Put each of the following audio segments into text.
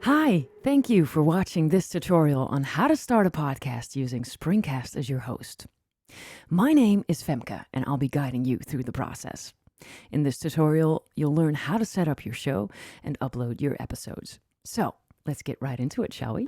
Hi, thank you for watching this tutorial on how to start a podcast using Springcast as your host. My name is Femke, and I'll be guiding you through the process. In this tutorial, you'll learn how to set up your show and upload your episodes. So, let's get right into it, shall we?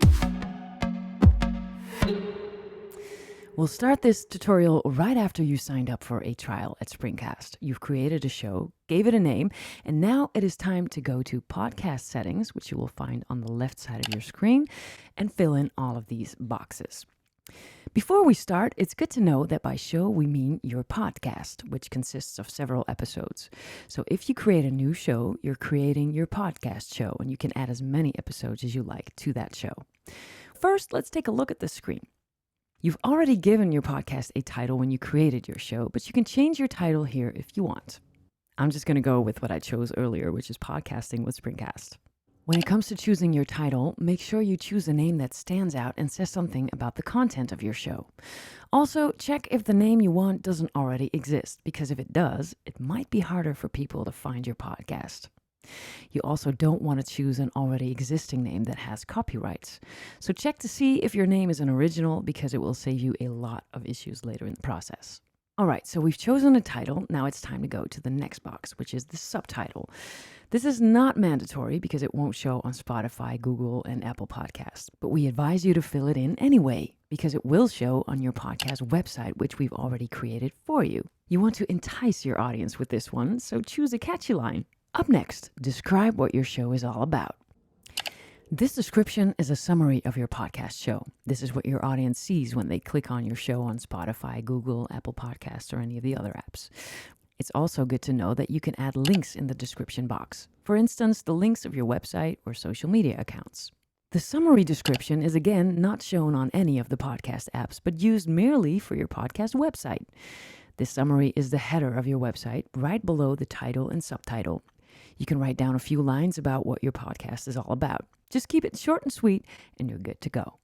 We'll start this tutorial right after you signed up for a trial at Springcast. You've created a show, gave it a name, and now it is time to go to podcast settings, which you will find on the left side of your screen, and fill in all of these boxes. Before we start, it's good to know that by show we mean your podcast, which consists of several episodes. So if you create a new show, you're creating your podcast show, and you can add as many episodes as you like to that show. First, let's take a look at the screen. You've already given your podcast a title when you created your show, but you can change your title here if you want. I'm just going to go with what I chose earlier, which is Podcasting with Springcast. When it comes to choosing your title, make sure you choose a name that stands out and says something about the content of your show. Also, check if the name you want doesn't already exist, because if it does, it might be harder for people to find your podcast. You also don't want to choose an already existing name that has copyrights. So check to see if your name is an original, because it will save you a lot of issues later in the process. All right, so we've chosen a title. Now it's time to go to the next box, which is the subtitle. This is not mandatory because it won't show on Spotify, Google, and Apple Podcasts. But we advise you to fill it in anyway, because it will show on your podcast website, which we've already created for you. You want to entice your audience with this one, so choose a catchy line. Up next, describe what your show is all about. This description is a summary of your podcast show. This is what your audience sees when they click on your show on Spotify, Google, Apple Podcasts, or any of the other apps. It's also good to know that you can add links in the description box. For instance, the links of your website or social media accounts. The summary description is again not shown on any of the podcast apps, but used merely for your podcast website. This summary is the header of your website, right below the title and subtitle. You can write down a few lines about what your podcast is all about. Just keep it short and sweet, and you're good to go.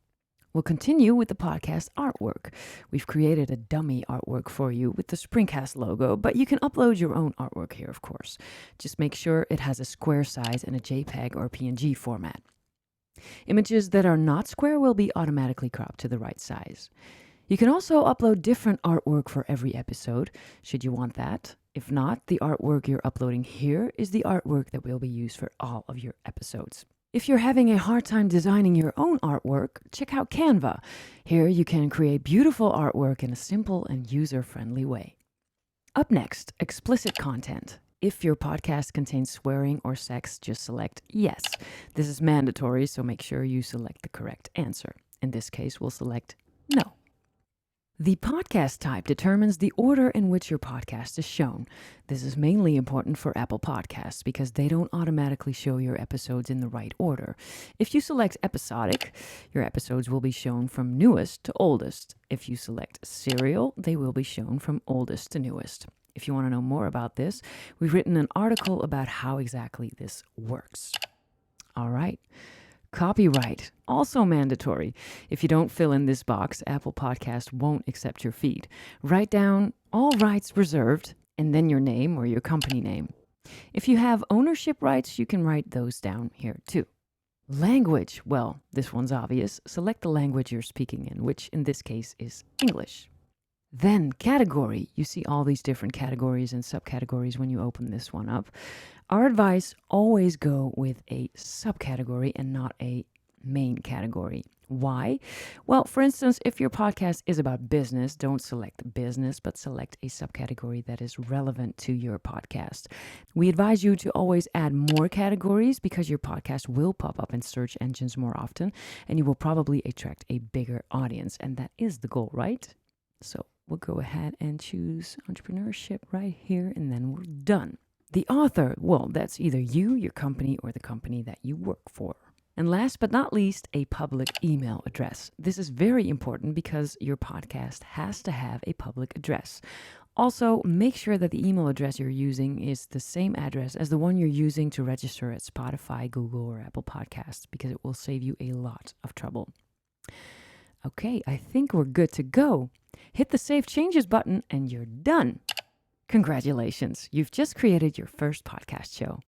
We'll continue with the podcast artwork. We've created a dummy artwork for you with the Springcast logo, but you can upload your own artwork here, of course. Just make sure it has a square size and a JPEG or PNG format. Images that are not square will be automatically cropped to the right size. You can also upload different artwork for every episode, should you want that. If not, the artwork you're uploading here is the artwork that will be used for all of your episodes. If you're having a hard time designing your own artwork, check out Canva. Here you can create beautiful artwork in a simple and user-friendly way. Up next, explicit content. If your podcast contains swearing or sex, just select yes. This is mandatory, so make sure you select the correct answer. In this case, we'll select no. The podcast type determines the order in which your podcast is shown. This is mainly important for Apple Podcasts because they don't automatically show your episodes in the right order. If you select episodic, your episodes will be shown from newest to oldest. If you select serial, they will be shown from oldest to newest. If you want to know more about this, we've written an article about how exactly this works. All right. Copyright, also mandatory. If you don't fill in this box, Apple Podcast won't accept your feed. Write down all rights reserved and then your name or your company name. If you have ownership rights, you can write those down here too. Language, well, this one's obvious. Select the language you're speaking in, which in this case is English. Then category. You see all these different categories and subcategories when you open this one up. Our advice, always go with a subcategory and not a main category. Why? Well, for instance, if your podcast is about business, don't select business, but select a subcategory that is relevant to your podcast. We advise you to always add more categories because your podcast will pop up in search engines more often, and you will probably attract a bigger audience. And that is the goal, right? So we'll go ahead and choose entrepreneurship right here, and then we're done. The author, well, that's either you, your company, or the company that you work for. And last but not least, a public email address. This is very important because your podcast has to have a public address. Also, make sure that the email address you're using is the same address as the one you're using to register at Spotify, Google, or Apple Podcasts, because it will save you a lot of trouble. Okay, I think we're good to go. Hit the Save Changes button and you're done. Congratulations, you've just created your first podcast show.